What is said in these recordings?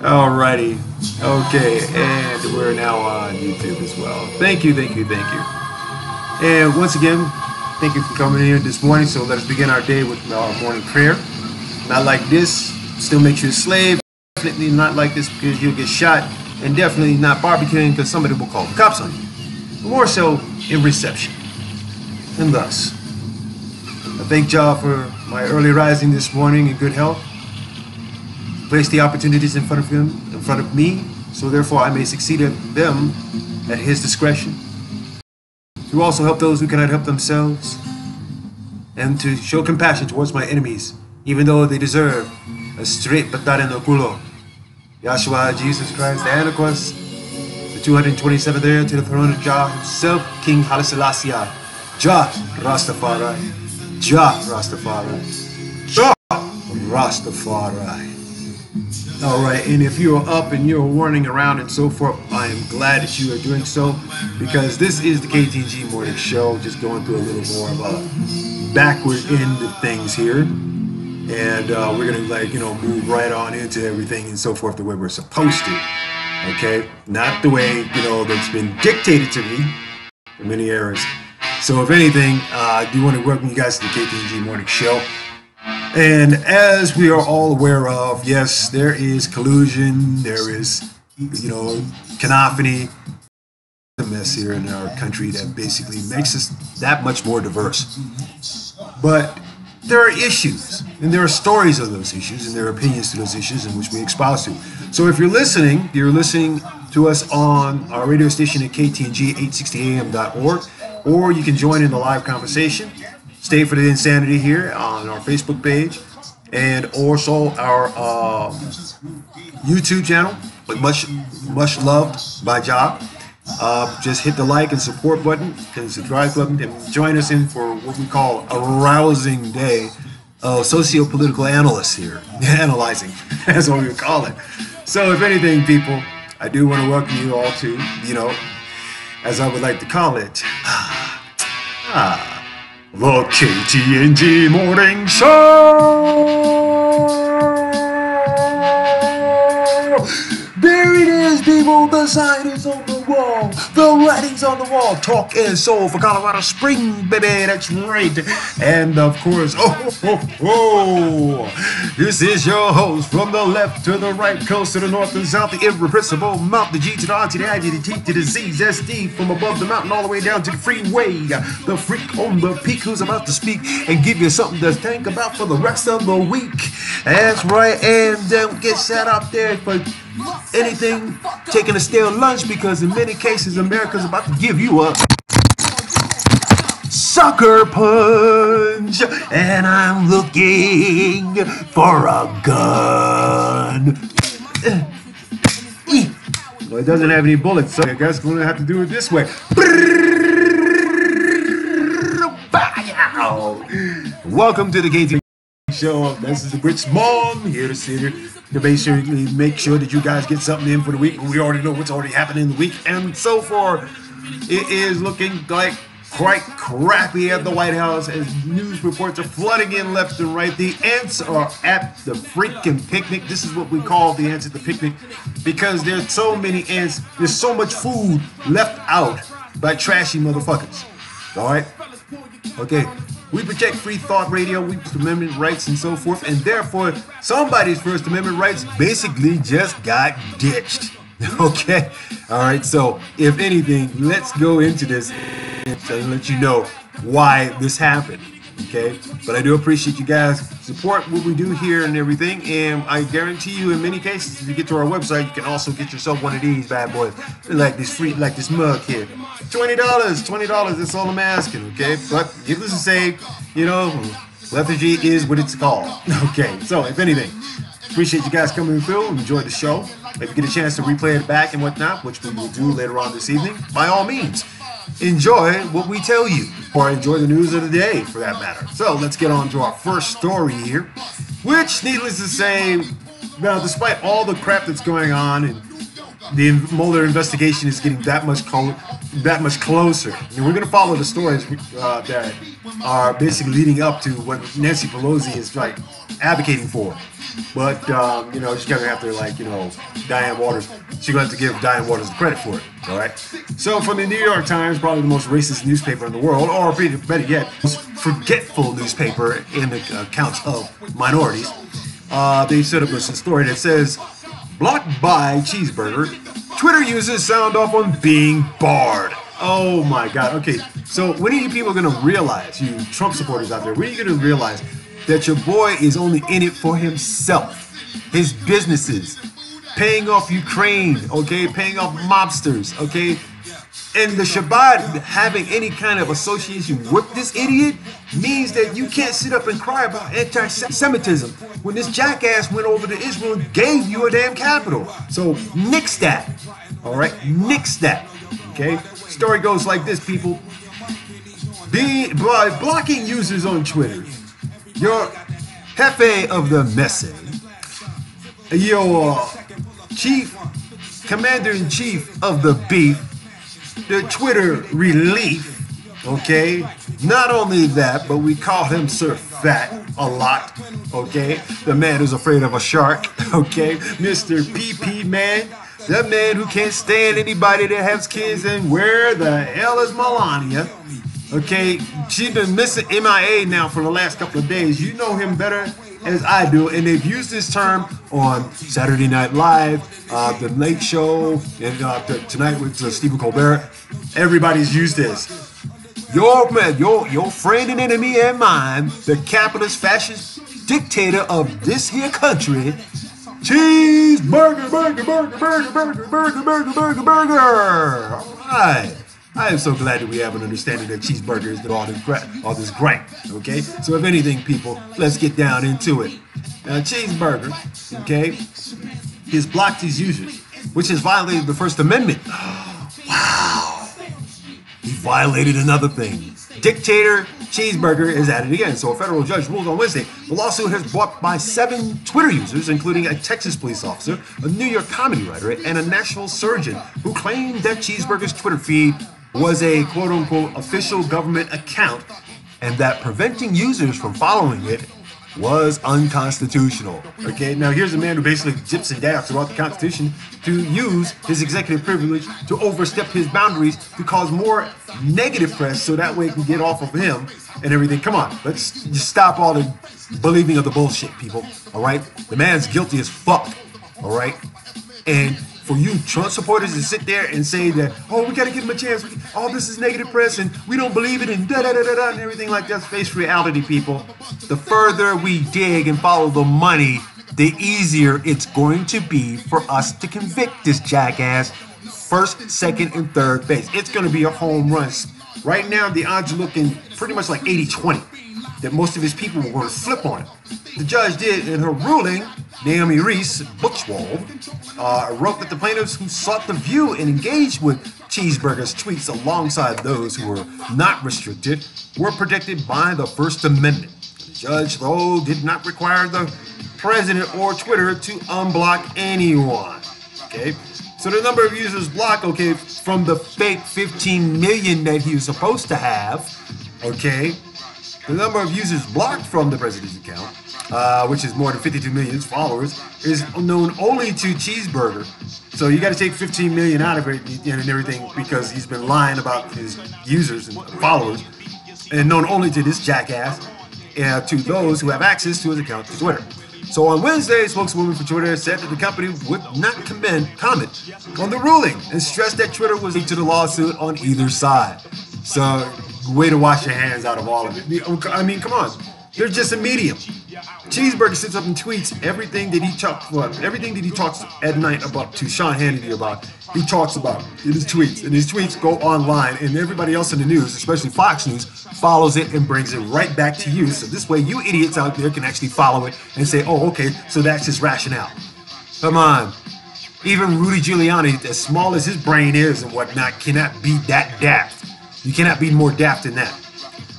Alrighty. Okay, and we're now on YouTube as well. Thank you. And once again, thank you for coming here this morning. So let us begin our day with our morning prayer. Not like this, still makes you a slave. Definitely not like this because you'll get shot. And definitely not barbecuing because somebody will call the cops on you. But more so in reception. And thus, I thank God for my early rising this morning in good health. Place the opportunities in front of me, so therefore I may succeed at them at His discretion. To also help those who cannot help themselves, and to show compassion towards my enemies, even though they deserve a straight patada en el culo. Yahshua, Jesus Christ, and of course, the 227th heir to the throne of Jah himself, King Haile Selassie, Jah Rastafari, Jah Rastafari, Jah Rastafari. Alright, and if you're up and you're warning around and so forth, I am glad that you are doing so, because this is the KTNG morning show, just going through a little more of a backward end of things here, and we're gonna move right on into everything and so forth the way we're supposed to, okay? Not the way, that's been dictated to me for many eras. So if anything, I do want to welcome you guys to the KTNG morning show. And as we are all aware of, yes, there is collusion, there is, cacophony, a mess here in our country that basically makes us that much more diverse. But there are issues, and there are stories of those issues, and there are opinions to those issues in which we espouse to. So if you're listening to us on our radio station at KTNG860am.org, or you can join in the live conversation. Stay for the insanity here on our Facebook page, and also our YouTube channel with MushLuv'd by Jah. Just hit the like and support button and subscribe button, and join us in for what we call a rousing day of socio-political analysts here, analyzing. That's what we would call it. So if anything, people, I do want to welcome you all to, as I would like to call it, the KTNG Morning Show! There it is, people. The sign is on the wall. The writing's on the wall. Talk and soul for Colorado Springs, baby. That's right. And of course, this is your host from the left to the right, coast to the north and south, the irrepressible Mount, the G to the R to the I to the T to the Z, SD, from above the mountain all the way down to the freeway. The freak on the peak who's about to speak and give you something to think about for the rest of the week. That's right. And don't get set up there for anything, taking a stale lunch, because in many cases America's about to give you a sucker punch, and I'm looking for a gun. Well, it doesn't have any bullets, so I guess we're gonna have to do it this way. Welcome to the KTNG Show. This is the Rich Mom here to sit here to basically make sure that you guys get something in for the week. We already know what's already happening in the week, and so far it is looking like quite crappy at the White House as news reports are flooding in left and right. The ants are at the freaking picnic. This is what we call the ants at the picnic, because there's so many ants. There's so much food left out by trashy motherfuckers. All right? Okay. We protect free thought radio, we First Amendment rights and so forth, and therefore somebody's First Amendment rights basically just got ditched. Okay? Alright, so if anything, let's go into this and let you know why this happened. Okay? But I do appreciate you guys support what we do here and everything, and I guarantee you in many cases, if you get to our website, you can also get yourself one of these bad boys. Like this mug here. $20, that's all I'm asking, okay? But needless to say, lethargy is what it's called. Okay, so if anything, appreciate you guys coming through and enjoy the show. If you get a chance to replay it back and whatnot, which we will do later on this evening, by all means, enjoy what we tell you, or enjoy the news of the day for that matter. So let's get on to our first story here, which, needless to say, now despite all the crap that's going on and the Mueller investigation is getting that much closer. And we're going to follow the stories that are basically leading up to what Nancy Pelosi is like advocating for. But you know, she's gonna have to, like, you know, Diane Waters. She's gonna have to give Diane Waters the credit for it. All right. So from the New York Times, probably the most racist newspaper in the world, or better yet, most forgetful newspaper in the accounts of minorities, they set up this story that says, "Blocked by cheeseburger, Twitter users sound off on being barred." Oh my God. Okay. So when are you people gonna realize, you Trump supporters out there, when are you gonna realize that your boy is only in it for himself, his businesses, paying off Ukraine, okay, paying off mobsters, okay? And the Shabbat having any kind of association with this idiot means that you can't sit up and cry about anti-Semitism when this jackass went over to Israel and gave you a damn capital. So nix that, all right? Nix that, okay? Story goes like this, people. By blocking users on Twitter, your Jefe of the Messe, your Chief Commander-in-Chief of the Beef, the Twitter Relief, okay? Not only that, but we call him Sir Fat a lot, okay? The man who's afraid of a shark, okay? Mr. PP Man, the man who can't stand anybody that has kids, and where the hell is Melania? Okay, she's been missing MIA now for the last couple of days. You know him better as I do, and they've used this term on Saturday Night Live, The Late Show, and tonight with Stephen Colbert. Everybody's used this. Your friend and enemy and mine, the capitalist fascist dictator of this here country, cheeseburger, burger, burger, burger, burger, burger, burger, burger, burger. All right. I am so glad that we have an understanding that cheeseburger is all this gripe, okay? So if anything, people, let's get down into it. Cheeseburger, okay, has blocked his users, which has violated the First Amendment. Wow. He violated another thing. Dictator Cheeseburger is at it again. So a federal judge ruled on Wednesday the lawsuit has brought by 7 Twitter users, including a Texas police officer, a New York comedy writer, and a national surgeon, who claimed that Cheeseburger's Twitter feed was a quote-unquote official government account and that preventing users from following it was unconstitutional. Okay, now here's a man who basically dips and dabs throughout the Constitution to use his executive privilege to overstep his boundaries to cause more negative press so that way it can get off of him and everything. Come on, let's just stop all the believing of the bullshit, people, all right? The man's guilty as fuck, all right? And for you Trump supporters to sit there and say that, oh, we got to give him a chance, all this is negative press and we don't believe it and da-da-da-da-da and everything like that, face reality, people. The further we dig and follow the money, the easier it's going to be for us to convict this jackass first, second, and third base. It's going to be a home run. Right now, the odds are looking pretty much like 80-20, that most of his people were going to flip on it. The judge did, in her ruling, Naomi Reese Buchwald, wrote that the plaintiffs who sought to view and engage with Cheeseburger's tweets alongside those who were not restricted were protected by the First Amendment. The judge, though, did not require the president or Twitter to unblock anyone. Okay, so the number of users blocked, okay, from the fake 15 million that he was supposed to have, okay, the number of users blocked from the president's account, which is more than 52 million followers, is known only to Cheeseburger. So you got to take 15 million out of it and everything because he's been lying about his users and followers, and known only to this jackass and to those who have access to his account to Twitter. So on Wednesday, a spokeswoman for Twitter said that the company would not comment on the ruling and stressed that Twitter was into the lawsuit on either side. So, way to wash your hands out of all of it. I mean, come on. They're just a medium. Cheeseburger sits up and tweets everything that he talks at night about to Sean Hannity about. He talks about in his tweets, and his tweets go online, and everybody else in the news, especially Fox News, follows it and brings it right back to you. So this way, you idiots out there can actually follow it and say, "Oh, okay, so that's his rationale." Come on. Even Rudy Giuliani, as small as his brain is and whatnot, cannot be that daft. You cannot be more daft than that.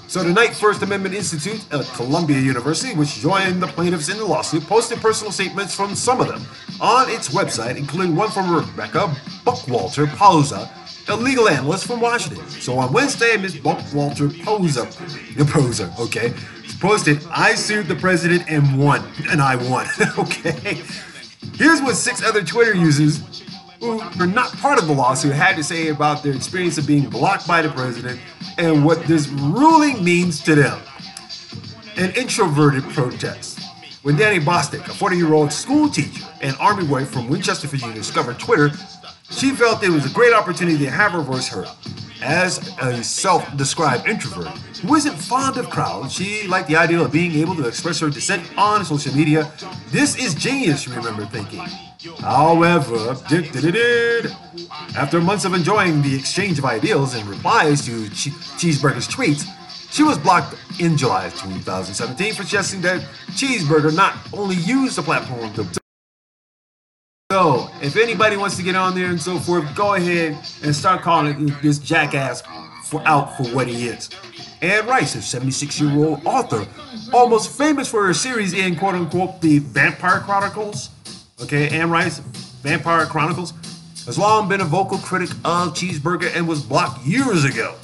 So tonight, First Amendment Institute at Columbia University, which joined the plaintiffs in the lawsuit, posted personal statements from some of them on its website, including one from Rebecca Buckwalter Pauza, a legal analyst from Washington. So on Wednesday, Ms. Walter Poser, okay, posted, "I sued the president and won, and I won." Okay. Here's what 6 other Twitter users who are not part of the lawsuit had to say about their experience of being blocked by the president and what this ruling means to them. An introverted protest. When Danny Bostic, a 40-year-old school teacher and Army wife from Winchester, Virginia, discovered Twitter, she felt it was a great opportunity to have her voice heard. As a self-described introvert who isn't fond of crowds, she liked the idea of being able to express her dissent on social media. This is genius, she remembered thinking. However, after months of enjoying the exchange of ideals and replies to Cheeseburger's tweets, she was blocked in July of 2017 for suggesting that Cheeseburger not only used the platform to... So, if anybody wants to get on there and so forth, go ahead and start calling this jackass out for what he is. Anne Rice, a 76-year-old author, almost famous for her series in quote-unquote the Vampire Chronicles. Okay, Anne Rice, Vampire Chronicles, has long been a vocal critic of Cheeseburger and was blocked years ago.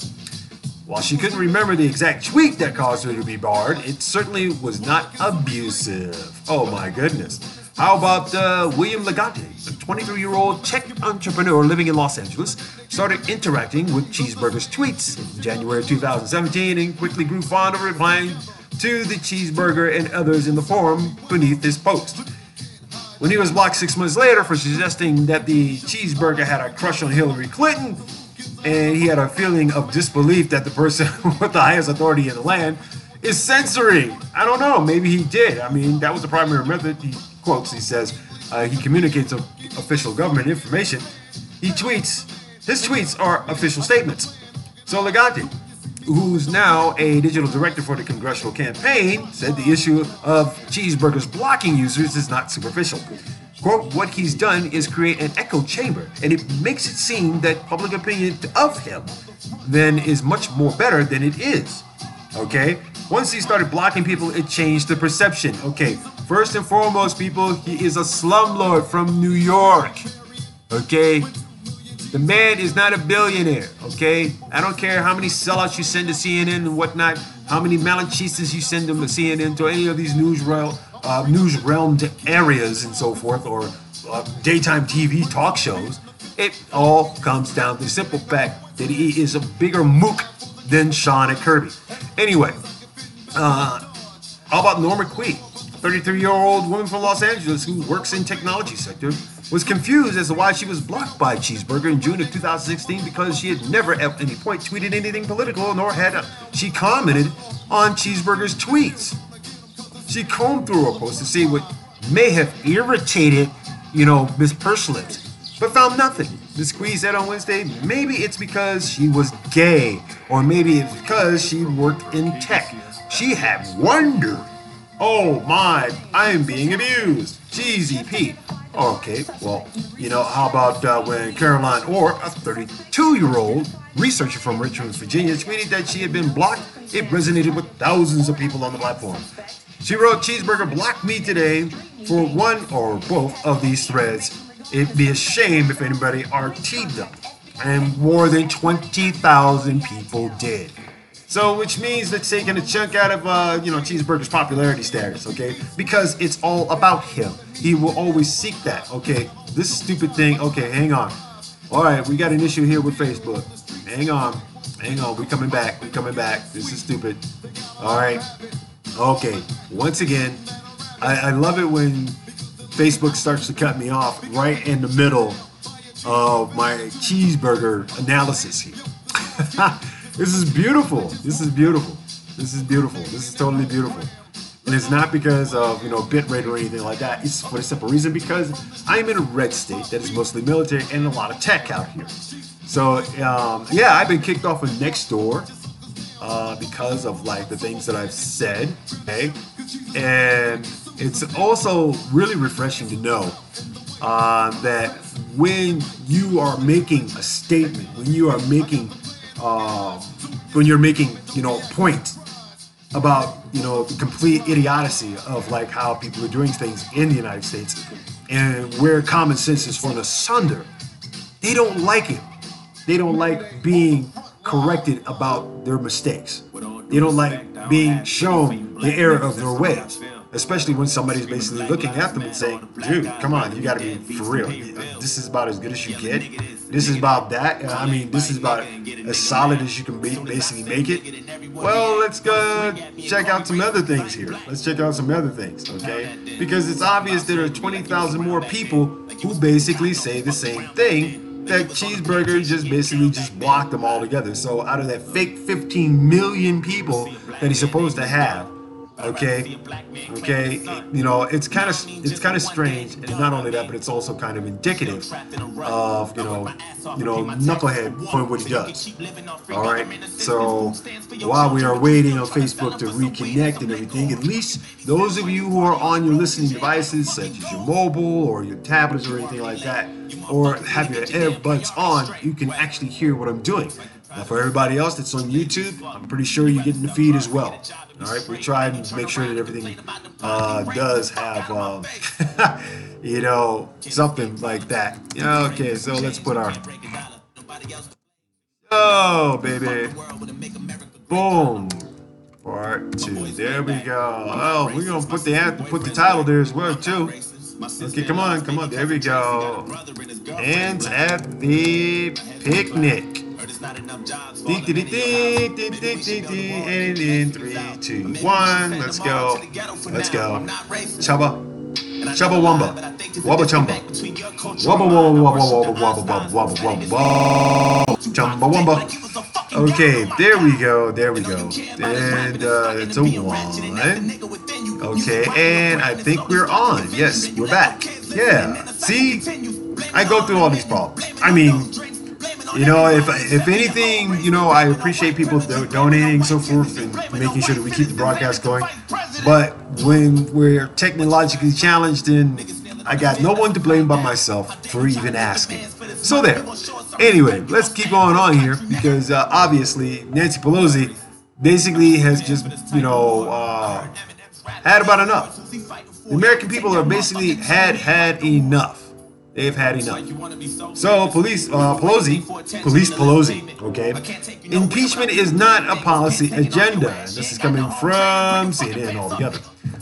While she couldn't remember the exact tweet that caused her to be barred, it certainly was not abusive. Oh my goodness. How about William Legate, a 23-year-old Czech entrepreneur living in Los Angeles, started interacting with Cheeseburger's tweets in January 2017 and quickly grew fond of replying to the Cheeseburger and others in the forum beneath his post. When he was blocked 6 months later for suggesting that the Cheeseburger had a crush on Hillary Clinton, and he had a feeling of disbelief that the person with the highest authority in the land is censoring. I don't know, maybe he did. I mean, that was the primary method. He quotes, he says, he communicates official government information. His tweets are official statements. So Legate, who's now a digital director for the congressional campaign, said the issue of Cheeseburger's blocking users is not superficial. Quote, what he's done is create an echo chamber, and it makes it seem that public opinion of him then is much more better than it is. Okay? Once he started blocking people, it changed the perception. Okay, first and foremost, people, he is a slumlord from New York. Okay? The man is not a billionaire, okay? I don't care how many sellouts you send to CNN and whatnot, how many malinchistas you send them to CNN, to any of these news-realmed areas and so forth, or daytime TV talk shows. It all comes down to the simple fact that he is a bigger mook than Sean at Kirby. Anyway, how about Norma Quee, a 33-year-old woman from Los Angeles who works in technology sector, was confused as to why she was blocked by Cheeseburger in June of 2016 because she had never at any point tweeted anything political, nor had she commented on Cheeseburger's tweets. She combed through her post to see what may have irritated, Miss Purslips, but found nothing. Ms. Quee said on Wednesday, maybe it's because she was gay, or maybe it's because she worked in tech. She had wondered, oh my, I am being abused. Cheesy Pete. Okay, well, how about when Caroline Orr, a 32-year-old researcher from Richmond, Virginia, tweeted that she had been blocked? It resonated with thousands of people on the platform. She wrote, Cheeseburger blocked me today for one or both of these threads. It'd be a shame if anybody RT'd them. And more than 20,000 people did. So, which means that's taking a chunk out of, Cheeseburger's popularity status, okay? Because it's all about him. He will always seek that, okay? This stupid thing, okay, hang on. All right, we got an issue here with Facebook. Hang on, we're coming back. This is stupid. All right, okay, once again, I love it when Facebook starts to cut me off right in the middle of my Cheeseburger analysis here. This is beautiful. This is totally beautiful. And it's not because of, bit rate or anything like that. It's for the simple reason because I'm in a red state that is mostly military and a lot of tech out here. So, I've been kicked off of Nextdoor because of, the things that I've said, okay? And it's also really refreshing to know that when you are making a statement, when you're making point about, the complete idiocy of how people are doing things in the United States and where common sense is thrown asunder, they don't like it. they don't like being corrected about their mistakes. They don't like being shown the error of their ways, especially when somebody's basically looking at them and saying, dude, come on, you got to be for real. This is about as good as you get. This is about that. I mean, this is about as solid as you can basically make it. Well, let's go check out some other things here. Let's check out some other things, okay? Because it's obvious there are 20,000 more people who basically say the same thing, that Cheeseburger just basically just blocked them all together. So out of that fake 15 million people that he's supposed to have, okay, you know, it's kind of strange, and not only that, but it's also kind of indicative of you know knucklehead for what he does. All right, so while we are waiting on Facebook to reconnect and everything, at least those of you who are on your listening devices, such as your mobile or your tablets or anything like that, or have your earbuds on, you can actually hear what I'm doing. Now, for everybody else that's on YouTube, I'm pretty sure you're getting the feed as well. All right, we try to make sure that everything does have, you know, something like that. Okay, so let's put our, oh, baby, boom, part 2. There we go. Oh, we're gonna put the title there as well too. Okay, come on, there we go. And at the picnic. And in 3, 2, 1, let's go. Chubba Wumba. Wubba Chumba. Wubba Chumba Wumba. Okay, there we go. And it's a 1. Okay, and I think we're on. Yes, we're back. Yeah. See, I go through all these problems. I mean, you know, if anything, you know, I appreciate people donating and so forth and making sure that we keep the broadcast going. But when we're technologically challenged, then I got no one to blame but myself for even asking. So there. Anyway, let's keep going on here because obviously Nancy Pelosi basically has just, you know, had about enough. The American people are basically had enough. They've had enough. So Pelosi, okay? Impeachment is not a policy agenda. And this is coming from CNN altogether.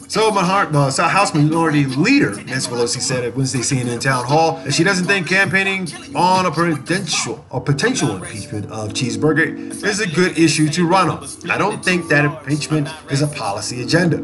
So House Minority Leader Nancy Pelosi said at Wednesday CNN Town Hall that she doesn't think campaigning on a potential impeachment of Cheeseburger is a good issue to run on. I don't think that impeachment is a policy agenda.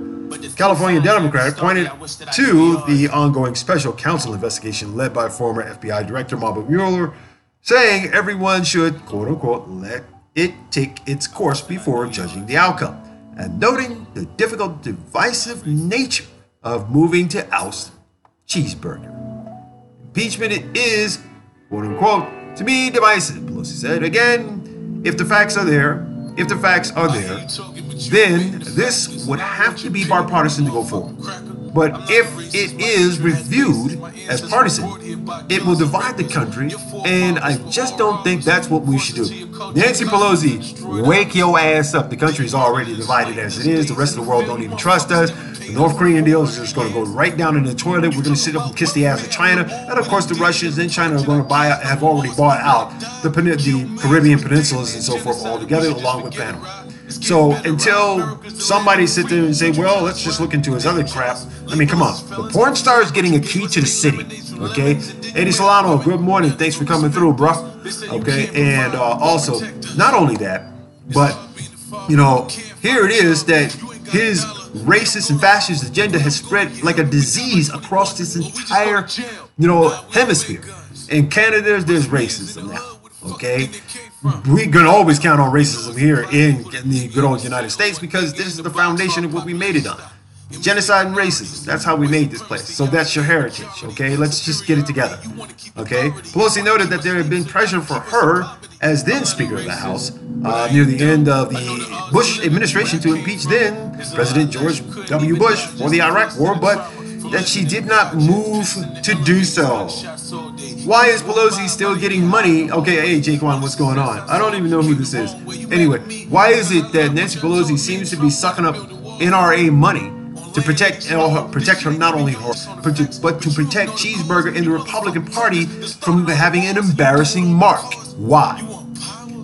California Democrat pointed to the ongoing special counsel investigation led by former FBI Director Robert Mueller, saying everyone should, quote unquote, let it take its course before judging the outcome, and noting the difficult, divisive nature of moving to oust Cheeseburger. Impeachment is, quote unquote, to be divisive, Pelosi said. Again, if the facts are there, then this would have to be bipartisan to go forward. But if it is reviewed as partisan, it will divide the country, and I just don't think that's what we should do. Nancy Pelosi, wake your ass up. The country is already divided as it is. The rest of the world don't even trust us. The North Korean deal is just going to go right down in the toilet. We're going to sit up and kiss the ass of China. And of course, the Russians and China are going to have already bought out the Caribbean peninsulas and so forth altogether, along with Panama. So until somebody sit there and say, well, let's just look into his other crap. I mean, come on. The porn star is getting a key to the city. Okay. Eddie Solano, good morning. Thanks for coming through, bro. Okay. And also, not only that, but, you know, here it is that his racist and fascist agenda has spread like a disease across this entire, you know, hemisphere. In Canada, there's racism now. Okay. We can always count on racism here in the good old United States because this is the foundation of what we made it on. Genocide and racism. That's how we made this place. So that's your heritage, okay? Let's just get it together, okay? Pelosi noted that there had been pressure for her as then Speaker of the House near the end of the Bush administration to impeach then President George W. Bush for the Iraq War, but that she did not move to do so. Why is Pelosi still getting money? Okay, hey, Jaquan, what's going on? I don't even know who this is. Anyway, why is it that Nancy Pelosi seems to be sucking up NRA money to protect her, not only her, but to protect Cheeseburger and the Republican Party from having an embarrassing mark? Why?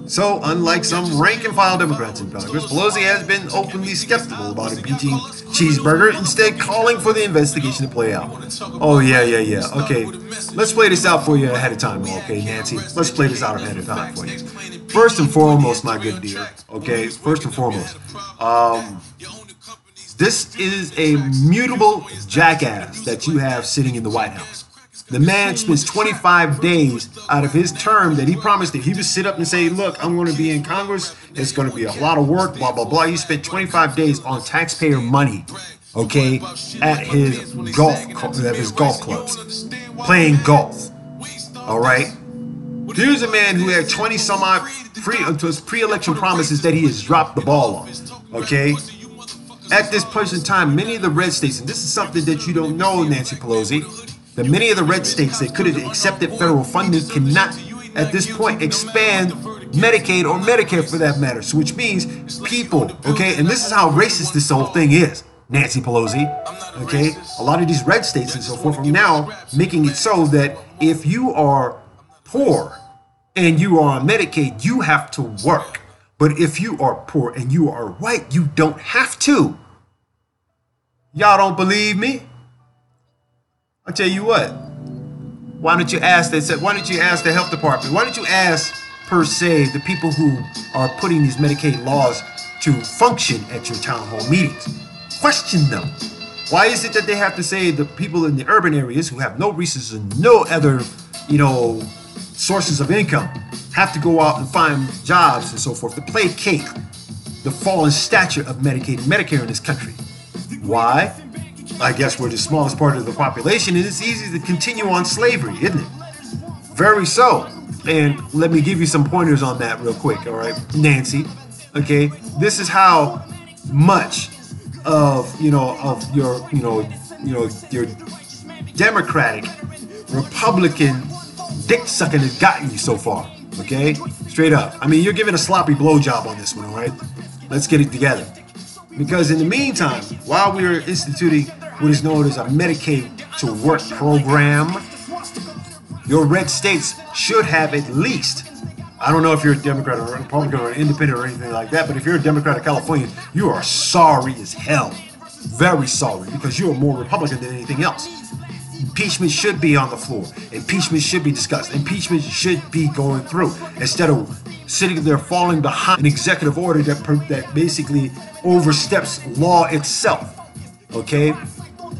So, unlike some rank-and-file Democrats in Congress, Pelosi has been openly skeptical about impeaching Cheeseburger, instead calling for the investigation to play out. Oh, yeah. Okay, let's play this out for you ahead of time, okay, Nancy? Let's play this out ahead of time for you. First and foremost, my good dear, okay, first and foremost, this is a mutable jackass that you have sitting in the White House. The man spends 25 days out of his term that he promised that he would sit up and say, look, I'm going to be in Congress. It's going to be a lot of work, blah, blah, blah. He spent 25 days on taxpayer money, okay, at his golf clubs, playing golf, all right? Here's a man who had 20 some odd pre-election promises that he has dropped the ball on, okay? At this present time, many of the red states, and this is something that you don't know, Nancy Pelosi, that many of the red states that could have accepted federal funding cannot, at this point, expand Medicaid or Medicare for that matter. So which means people, okay, and this is how racist this whole thing is, Nancy Pelosi, okay? A lot of these red states and so forth are now making it so that if you are poor and you are on Medicaid, you have to work. But if you are poor and you are white, you don't have to. Y'all don't believe me? I'll tell you what. Why don't you ask the health department? Why don't you ask, per se, the people who are putting these Medicaid laws to function at your town hall meetings? Question them. Why is it that they have to say the people in the urban areas who have no resources and no other, sources of income have to go out and find jobs and so forth to placate the fallen stature of Medicaid and Medicare in this country? Why? I guess we're the smallest part of the population, and it's easy to continue on slavery, isn't it? Very so. And let me give you some pointers on that real quick, all right, Nancy? Okay, this is how much of your Democratic, Republican dick sucking has gotten you so far. Okay, straight up. I mean, you're giving a sloppy blowjob on this one, all right? Let's get it together. Because in the meantime, while we are instituting what is known as a Medicaid to Work program, your red states should have at least, I don't know if you're a Democrat or a Republican or an independent or anything like that, but if you're a Democrat of California, you are sorry as hell. Very sorry, because you are more Republican than anything else. Impeachment should be on the floor. Impeachment should be discussed. Impeachment should be going through instead of sitting there falling behind an executive order that basically oversteps law itself. Okay?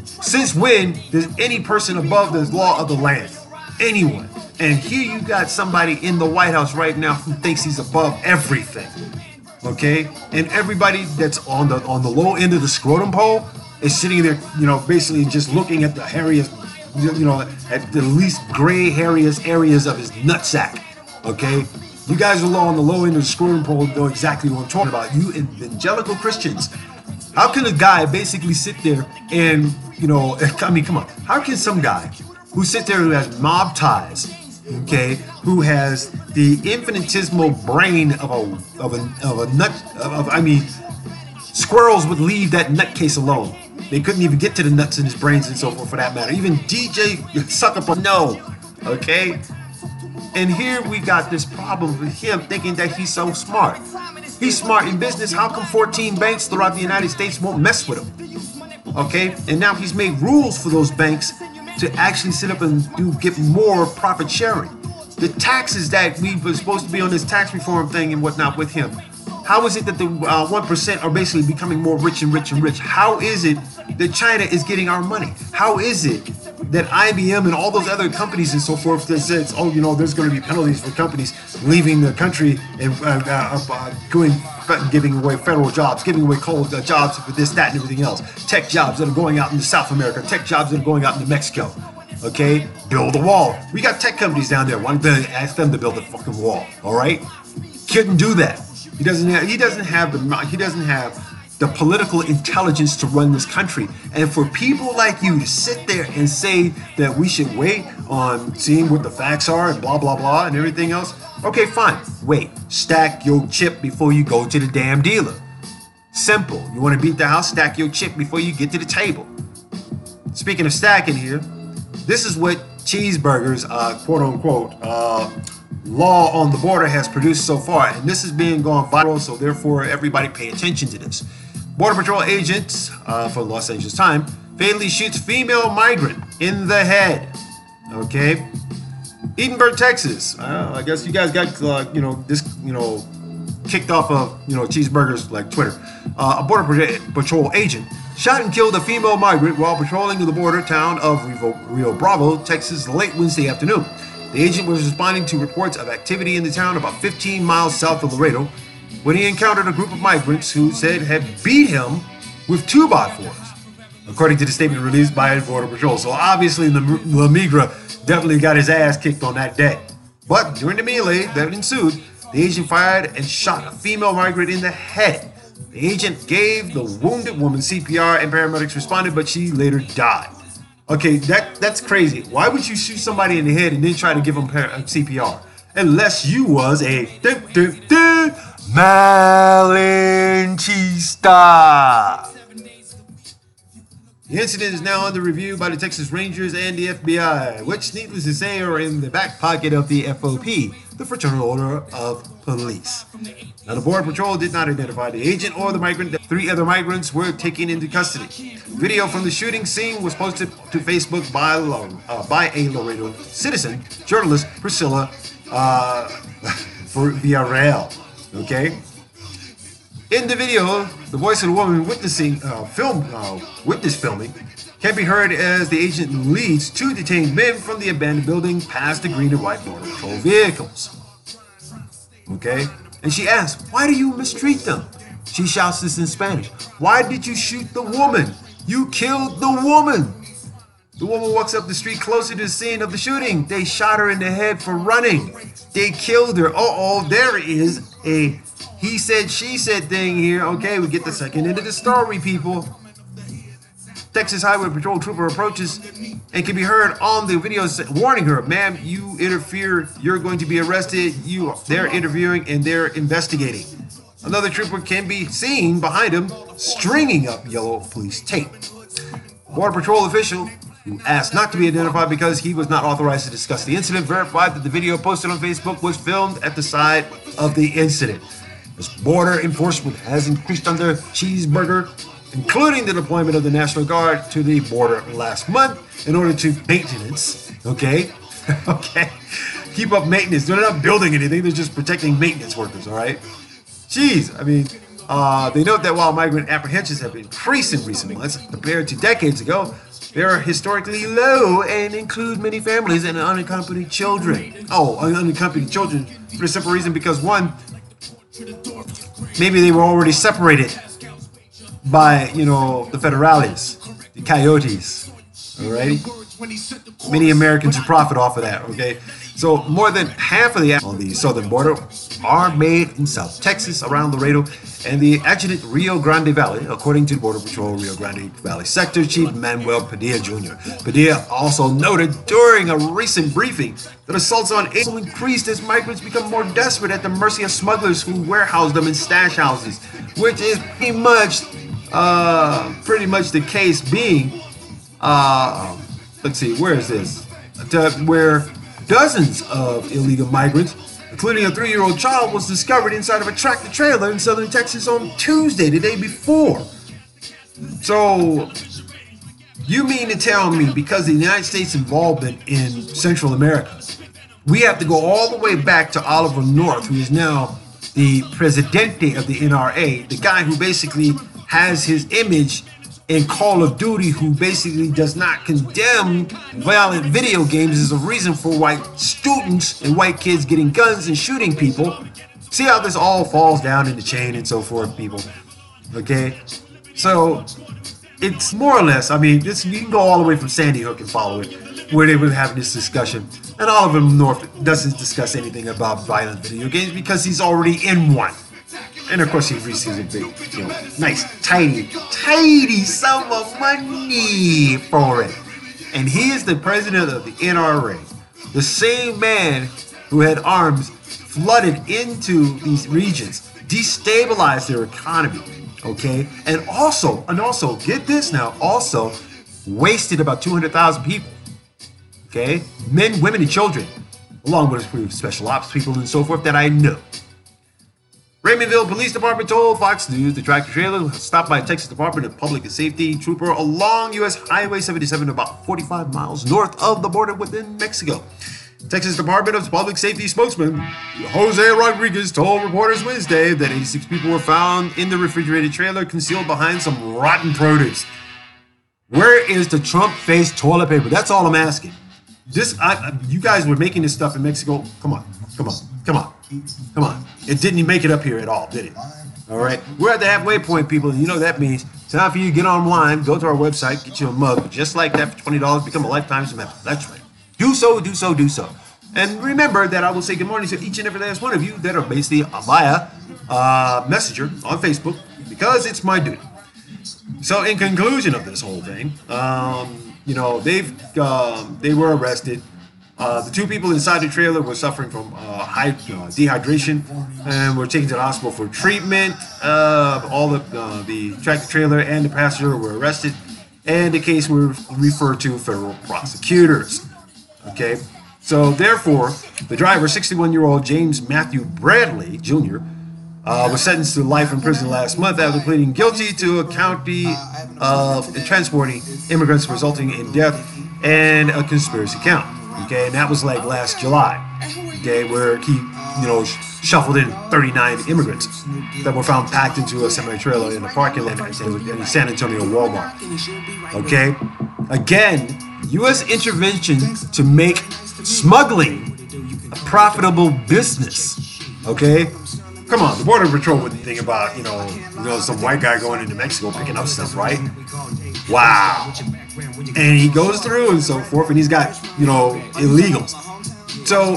Since when does any person above the law of the land? Anyone. And here you got somebody in the White House right now who thinks he's above everything. Okay? And everybody that's on the low end of the scrotum pole is sitting there, basically just looking at the hairiest, at the least gray, hairiest areas of his nutsack. Okay? You guys are on the low end of the scrotum pole know exactly what I'm talking about. You evangelical Christians. How can a guy basically sit there and, I mean, come on. How can some guy who sits there who has mob ties, okay, who has the infinitesimal brain of a nut, squirrels would leave that nutcase alone. They couldn't even get to the nuts in his brains and so forth for that matter. Even DJ Suckerbutt, no, okay? And here we got this problem with him thinking that he's so smart. He's smart in business. How come 14 banks throughout the United States won't mess with him? Okay, and now he's made rules for those banks to actually sit up and get more profit sharing. The taxes that we were supposed to be on this tax reform thing and whatnot with him. How is it that the 1% are basically becoming more rich and rich and rich? How is it that China is getting our money? How is it that IBM and all those other companies and so forth that says, there's going to be penalties for companies leaving the country and giving away federal jobs, giving away jobs for this, that, and everything else. Tech jobs that are going out into South America, tech jobs that are going out into Mexico. Okay, build a wall. We got tech companies down there. Why don't they ask them to build a fucking wall? All right, couldn't do that. He doesn't have the political intelligence to run this country. And for people like you to sit there and say that we should wait on seeing what the facts are and blah, blah, blah and everything else. Okay, fine. Wait. Stack your chip before you go to the damn dealer. Simple. You want to beat the house? Stack your chip before you get to the table. Speaking of stacking here, this is what Cheeseburger's quote unquote law on the border has produced so far, and this is being gone viral, so therefore everybody pay attention to this. Border Patrol agents from Los Angeles Times fatally shoots female migrant in the head. Okay, Edinburgh, Texas. I guess you guys got kicked off of cheeseburgers like Twitter. A Border Patrol agent shot and killed a female migrant while patrolling the border town of Rio Bravo, Texas, late Wednesday afternoon. The agent was responding to reports of activity in the town about 15 miles south of Laredo when he encountered a group of migrants who said had beat him with 2x4s, according to the statement released by Border Patrol. So obviously the Migra definitely got his ass kicked on that day. But during the melee that ensued, the agent fired and shot a female migrant in the head. The agent gave the wounded woman CPR and paramedics responded, but she later died. Okay, that's crazy. Why would you shoot somebody in the head and then try to give them CPR? Unless you was a Malinchista. The incident is now under review by the Texas Rangers and the FBI, which, needless to say, are in the back pocket of the FOP, the Fraternal Order of Police. Now, the Border Patrol did not identify the agent or the migrant. 3 other migrants were taken into custody. Video from the shooting scene was posted to Facebook by a Laredo citizen, journalist Priscilla Villarreal. Okay. In the video, the voice of the woman witness filming can be heard as the agent leads 2 detained men from the abandoned building past the green and white Border Patrol vehicles. Okay? And she asks, "Why do you mistreat them?" She shouts this in Spanish. "Why did you shoot the woman? You killed the woman." The woman walks up the street closer to the scene of the shooting. They shot her in the head for running. They killed her. There is a he said, she said thing here. Okay, we get the second end of the story, people. Texas Highway Patrol trooper approaches and can be heard on the video warning her, "Ma'am, you interfere, you're going to be arrested." They're interviewing and they're investigating. Another trooper can be seen behind him stringing up yellow police tape. Border Patrol official, who asked not to be identified because he was not authorized to discuss the incident, verified that the video posted on Facebook was filmed at the site of the incident. As border enforcement has increased under cheeseburger, including the deployment of the National Guard to the border last month in order to maintenance, okay, keep up maintenance. They're not building anything, they're just protecting maintenance workers, all right? Jeez, I mean, they note that while migrant apprehensions have increased in recent months compared to decades ago, they are historically low and include many families and unaccompanied children. Unaccompanied children for the simple reason because, one, maybe they were already separated by, the federales, the coyotes, alrighty? Many Americans who profit off of that, okay? So more than half of the on the southern border are made in South Texas, around Laredo, and the adjacent Rio Grande Valley, according to the Border Patrol Rio Grande Valley Sector Chief Manuel Padilla Jr. Padilla also noted during a recent briefing that assaults on Asians increased as migrants become more desperate at the mercy of smugglers who warehouse them in stash houses, which is pretty much the case being, let's see, where is this? Where dozens of illegal migrants, including a 3-year-old child, was discovered inside of a tractor-trailer in southern Texas on Tuesday, the day before. So, you mean to tell me because of the United States' involvement in Central America, we have to go all the way back to Oliver North, who is now the presidente of the NRA, the guy who basically has his image in Call of Duty, who basically does not condemn violent video games as a reason for white students and white kids getting guns and shooting people. See how this all falls down in the chain and so forth, people. Okay? So, it's more or less, I mean, you can go all the way from Sandy Hook and follow it, where they were having this discussion. And Oliver North doesn't discuss anything about violent video games because he's already in one. And of course he receives a big, nice, tidy sum of money for it. And he is the president of the NRA. The same man who had arms flooded into these regions, destabilized their economy, okay? And also, get this now, also wasted about 200,000 people, okay? Men, women, and children. along with a few special ops people and so forth that I know. Raymondville Police Department told Fox News the tractor trailer was stopped by Texas Department of Public Safety trooper along U.S. Highway 77 about 45 miles north of the border within Mexico. Texas Department of Public Safety spokesman Jose Rodriguez told reporters Wednesday that 86 people were found in the refrigerated trailer concealed behind some rotten produce. Where is the Trump-faced toilet paper? That's all I'm asking. You guys were making this stuff in Mexico. Come on. It didn't make it up here at all, did it? All right. We're at the halfway point, people. You know what that means. It's time for you to get online, go to our website, get you a mug just like that for $20, become a lifetime member. That's right. Do so. And remember that I will say good morning to each and every last one of you that are basically via Messenger on Facebook because it's my duty. So in conclusion of this whole thing, they were arrested. The two people inside the trailer were suffering from dehydration and were taken to the hospital for treatment. All the tractor trailer and the passenger were arrested, and the case was referred to federal prosecutors. Okay, so therefore, the driver, 61-year-old James Matthew Bradley Jr., was sentenced to life in prison last month after pleading guilty to a count of transporting immigrants resulting in death and a conspiracy count. Okay, and that was like last July. Okay, where he, shuffled in 39 immigrants that were found packed into a semi-trailer in the parking lot in San Antonio Walmart. Okay, again, U.S. intervention to make smuggling a profitable business. Okay. Come on, the Border Patrol wouldn't think about, some white guy going into Mexico picking up stuff, right? Wow. And he goes through and so forth, and he's got, illegals. So,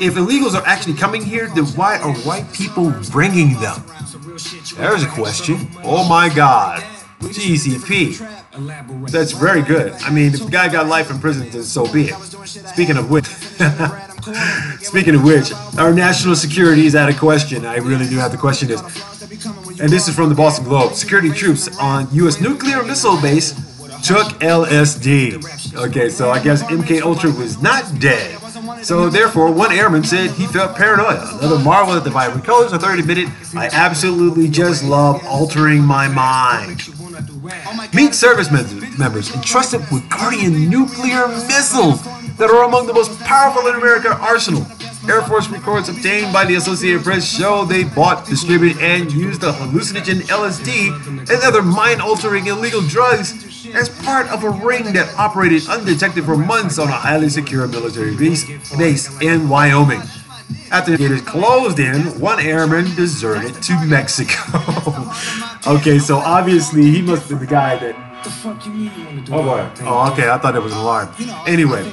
if illegals are actually coming here, then why are white people bringing them? There's a question. Oh my God. GCP. That's very good. I mean, if the guy got life in prison, then so be it. Speaking of which, our national security is out of question. I really do have to question this. And this is from the Boston Globe. Security troops on U.S. nuclear missile base took LSD. Okay, so I guess MK Ultra was not dead. So therefore, one airman said he felt paranoia. Another marveled at the vibrant colors. A third admitted, I absolutely just love altering my mind. Meet service members entrusted with Guardian nuclear missiles that are among the most powerful in America's arsenal. Air Force records obtained by the Associated Press show they bought, distributed, and used the hallucinogen LSD and other mind-altering illegal drugs as part of a ring that operated undetected for months on a highly secure military base in Wyoming. After the gate is closed in, one airman deserted to Mexico. Okay, so obviously he must have been the guy that... Oh boy. Oh, okay, I thought it was an alarm. Anyway,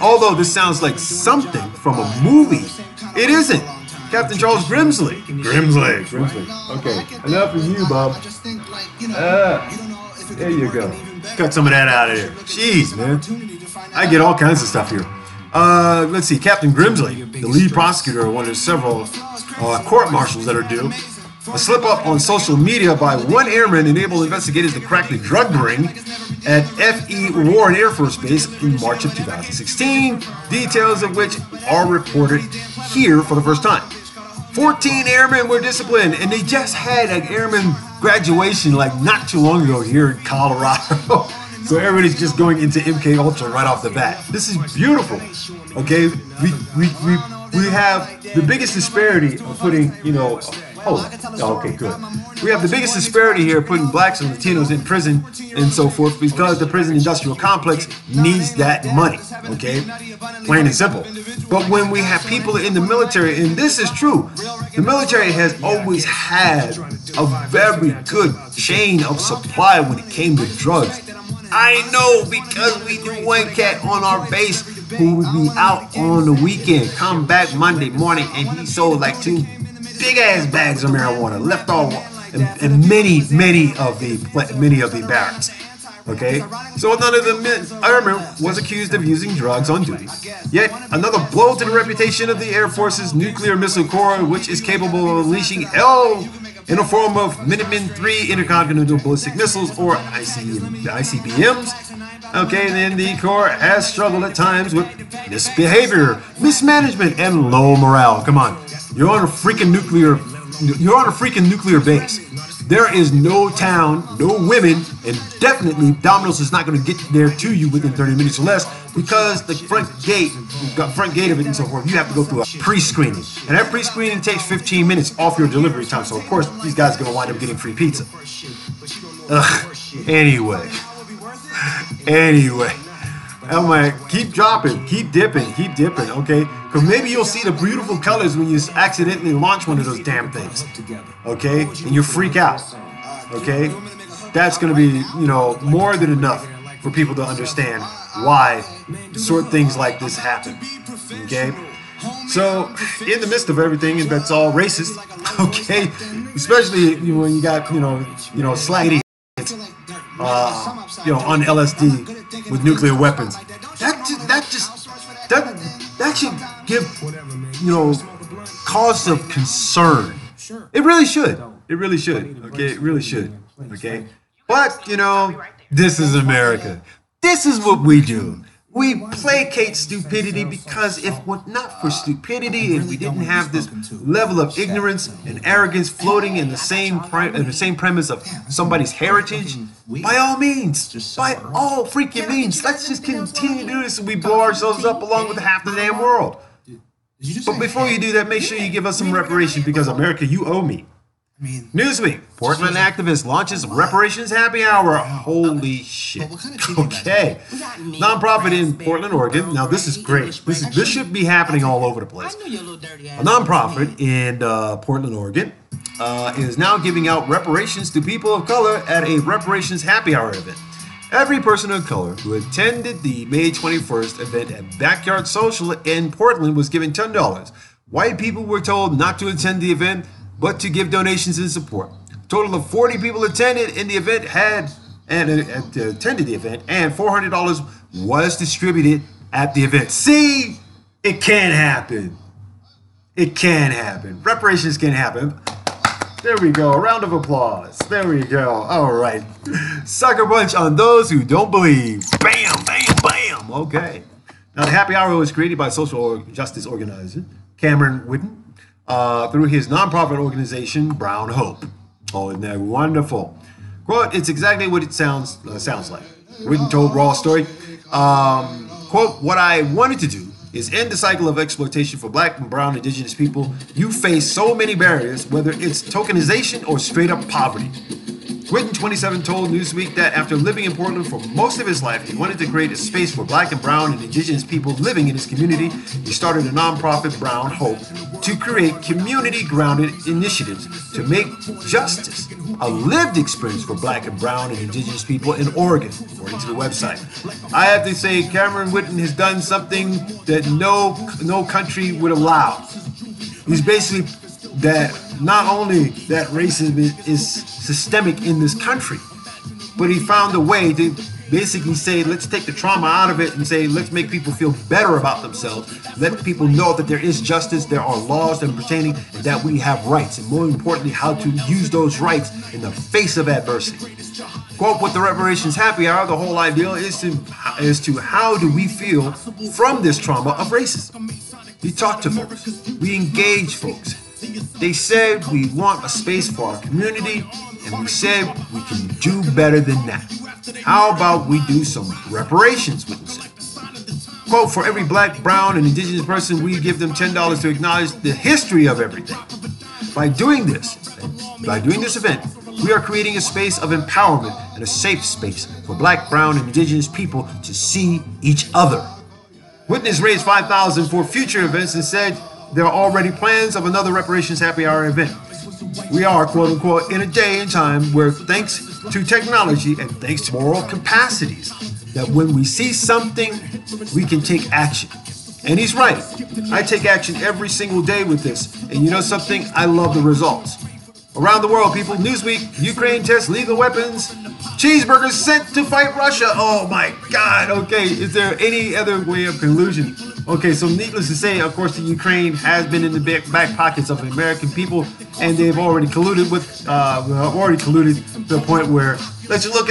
although this sounds like something from a movie, it isn't. Captain Charles Grimsley. Grimsley. Okay, enough of you, Bob. There you go. Cut some of that out of here. Jeez, man. I get all kinds of stuff here. Let's see. Captain Grimsley, the lead prosecutor of one of several court martials that are due. A slip-up on social media by one airman enabled investigators to crack the drug ring at F.E. Warren Air Force Base in March of 2016, details of which are reported here for the first time. 14 airmen were disciplined, and they just had an airman graduation like not too long ago here in Colorado. So everybody's just going into MK Ultra right off the bat. This is beautiful. Okay, we have the biggest disparity of putting, okay, good. We have the biggest disparity here putting blacks and Latinos in prison and so forth because the prison industrial complex needs that money, okay? Plain and simple. But when we have people in the military, and this is true, the military has always had a very good chain of supply when it came to drugs. I know because we knew one cat on our base who would be out on the weekend, come back Monday morning, and he sold like 2 big-ass bags of marijuana, left all in many of the barracks. Okay, so none of the airmen was accused of using drugs on duty. Yet another blow to the reputation of the Air Force's nuclear missile corps, which is capable of unleashing hell in the form of Minuteman III intercontinental ballistic missiles, or ICBMs, Okay, and then the Corps has struggled at times with misbehavior, mismanagement, and low morale. Come on, you're on a freaking nuclear base. There is no town, no women, and definitely Domino's is not going to get there to you within 30 minutes or less because the front gate of it and so forth, you have to go through a pre-screening. And that pre-screening takes 15 minutes off your delivery time. So, of course, these guys are going to wind up getting free pizza. Anyway. I'm like, keep dropping, keep dipping, okay? Because maybe you'll see the beautiful colors when you accidentally launch one of those damn things, okay? And you freak out, okay? That's going to be, more than enough for people to understand why things like this happen, okay? So, in the midst of everything that's all racist, okay? Especially when you got, slaggedy on LSD with nuclear weapons. That should give, cause of concern. It really should. Okay, it really should. Okay, but this is America. This is what we do. We placate stupidity because if not for stupidity and we didn't have this level of ignorance and arrogance floating in the same premise of somebody's heritage, by all freaking means, let's just continue to do this and we blow ourselves up along with half the damn world. But before you do that, make sure you give us some reparation because America, you owe me. Newsweek, Portland activist launches reparations happy hour. Holy shit. Okay. Nonprofit in Portland, Oregon. Now this is great. This should be happening all over the place. A nonprofit in Portland, Oregon is now giving out reparations to people of color at a reparations happy hour event. Every person of color who attended the May 21st event at Backyard Social in Portland was given $10. White people were told not to attend the event, but to give donations in support. A total of 40 people attended the event, and $400 was distributed at the event. See, it can happen. It can happen. Reparations can happen. There we go. A round of applause. There we go. All right. Sucker punch on those who don't believe. Bam, bam, bam. Okay. Now, the happy hour was created by social justice organizer Cameron Whitten through his nonprofit organization, Brown Hope. Oh, isn't that wonderful? Quote, it's exactly what it sounds like. Whitten told Raw Story. Quote, what I wanted to do is end the cycle of exploitation for Black and brown indigenous people. You face so many barriers, whether it's tokenization or straight up poverty. Whitten, 27, told Newsweek that after living in Portland for most of his life, he wanted to create a space for Black and brown and indigenous people living in his community. He started a nonprofit, Brown Hope, to create community-grounded initiatives to make justice a lived experience for Black and brown and indigenous people in Oregon, according to the website. I have to say, Cameron Whitten has done something that no country would allow. He's basically that not only that racism is systemic in this country, but he found a way to basically say, let's take the trauma out of it and say, let's make people feel better about themselves. Let people know that there is justice, there are laws that are pertaining, and that we have rights. And more importantly, how to use those rights in the face of adversity. Quote, with the reparations happy hour, the whole idea is to how do we feel from this trauma of racism. We talk to folks. We engage folks. They said we want a space for our community, and we said we can do better than that. How about we do some reparations with them? Quote, for every Black, brown, and indigenous person, we give them $10 to acknowledge the history of everything. By doing this event, we are creating a space of empowerment and a safe space for Black, brown, and indigenous people to see each other. Witness raised $5,000 for future events and said there are already plans of another reparations happy hour event. We are, quote unquote, in a day and time where thanks to technology and thanks to moral capacities, that when we see something, we can take action. And he's right. I take action every single day with this. And you know something? I love the results. Around the world, people, Newsweek, Ukraine tests lethal weapons, cheeseburgers sent to fight Russia. Oh my God, okay, is there any other way of collusion? Okay, so needless to say, of course, the Ukraine has been in the back pockets of the American people, and they've already colluded to the point where let's look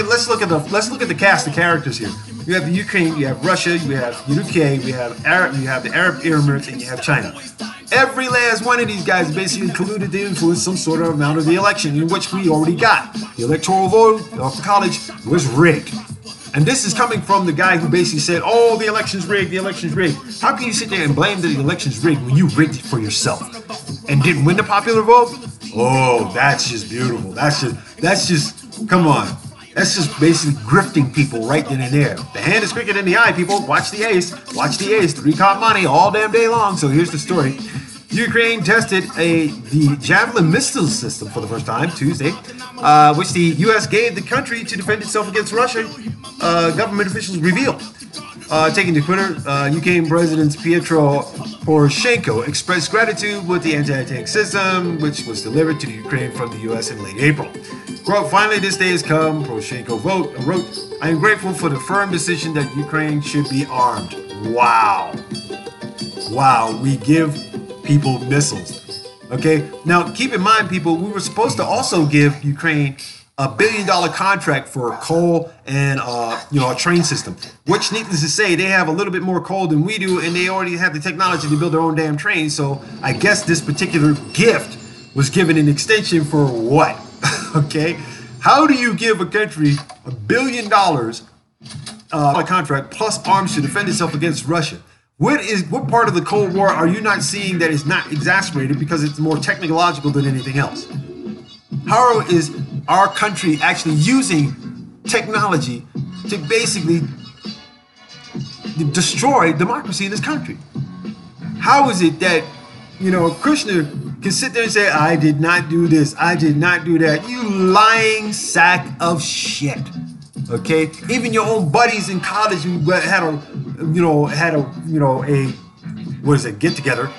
at the cast of characters here. You have the Ukraine, you have Russia, you have UK, you have the Arab Emirates, and you have China. Every last one of these guys basically colluded to influence some sort of amount of the election, in which we already got. The electoral vote of college was rigged. And this is coming from the guy who basically said, oh, the election's rigged, the election's rigged. How can you sit there and blame that the election's rigged when you rigged it for yourself and didn't win the popular vote? Oh, that's just beautiful. That's just, come on. That's just basically grifting people right then and there. The hand is quicker than the eye, people. Watch the ace. Watch the ace. 3-cop money all damn day long. So here's the story. Ukraine tested the Javelin missile system for the first time Tuesday, which the U.S. gave the country to defend itself against Russia, government officials revealed. Taking to Twitter, UK President Pietro Poroshenko expressed gratitude with the anti-tank system, which was delivered to the Ukraine from the U.S. in late April. Quote, finally, this day has come, Poroshenko wrote, I am grateful for the firm decision that Ukraine should be armed. Wow. Wow, we give people missiles. Okay, now keep in mind, people, we were supposed to also give Ukraine $1 billion contract for coal and a train system, which, needless to say, they have a little bit more coal than we do, and they already have the technology to build their own damn trains. So I guess this particular gift was given an extension for what? Okay, how do you give a country $1 billion contract plus arms to defend itself against Russia? What part of the Cold War are you not seeing that is not exasperated because it's more technological than anything else? How is our country actually using technology to basically destroy democracy in this country? How is it that, Krishna can sit there and say, I did not do this, I did not do that? You lying sack of shit. Okay, even your own buddies in college who had a get together,